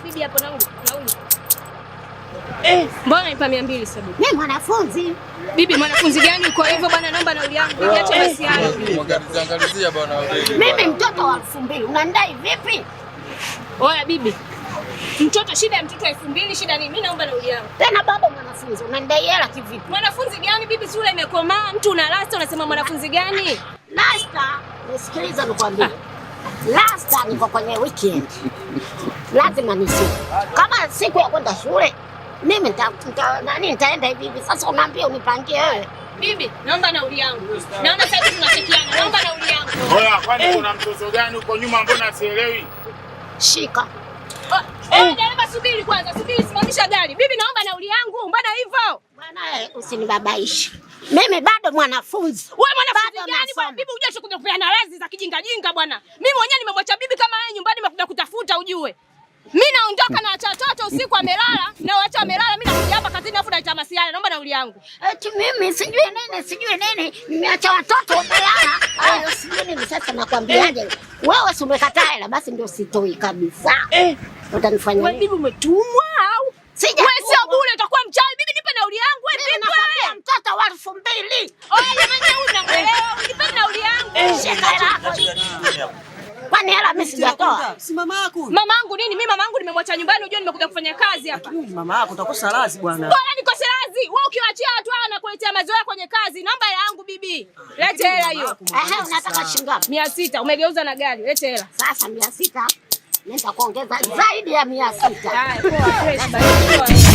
Bibi hapo nauli. Mbona nipa 200 sasa bibi? Mimi mwanafunzi. Bibi mwanafunzi gani uko hivyo bwana, naomba nauli yangu. Bibi acha basi hayo. Angalizia bwana hoteli. Mimi mtoto wa 2000 unandai vipi? Oya bibi. Mtoto shida ya mtoto 2000 shida nini? Mimi naomba nauli yangu. Tena baba mwanafunzi unandai hela kivipi? Mwanafunzi gani bibi, sura imekomaa, mtu una rasta unasema mwanafunzi gani? Rasta, nisikiliza nikwambie. Rasta niko kwenye weekend. Lazima nisiku. Kama siku ya kwenda shule, mimi nitaenda hivi. Sasa unaambia unipangie wewe. Bibi, naomba nauli yangu. Naona sasa tunachekiana. Naomba nauli yangu. Oya, kwani kuna mtoto gani huko nyuma mbona sielewi? Shika. Dereva subiri kwanza, simamisha gari. Bibi naomba nauli yangu. Mbona hivyo? Bwana usinibabaishe. Mimi bado mwanafunzi. Wewe mwanafunzi gani bwana? Bibi hujasha kuja kupeana razi za kijinga bwana. Mimi mwenyewe nimemwacha bibi kama yeye nyumbani, nimekuja kutafuta ujue. Mimi naondoka na watoto usiku amelala, na wacha amelala, mimi nakuja hapa kazini afu naita masiala. Naomba nauli yangu. Eti mimi sijui nini, nimeacha watoto wamelala. Sijui nini sasa nakwambiaje? Wewe si umekataa hela, basi ndio sitoi kabisa. Utanifanyia wewe bibi umetumwa au? Wewe sio bure utakuwa mchawi. Bibi nipe nauli yangu wewe bibi. Nakwambia mtoto wa 2000. Jamani unamuelewa? Nipe nauli yangu. Shika hela. Kwani hela mimi sijatoa? Si mama yako. Mama yangu nini? Mimi mama yangu nimemwacha nyumbani, unajua nimekuja kufanya kazi hapa. Mama yako utakosa lazi bwana. Bwana nikose lazi. Wewe ukiwaachia watu hawa nakuletea mazoea kwenye kazi. Naomba hela yangu bibi. Lete hela hiyo. Unataka shilingi ngapi? 600. Umegeuza na gari. Lete hela. Sasa 600. Nenda kuongeza zaidi ya 600. Haya, poa fresh basi.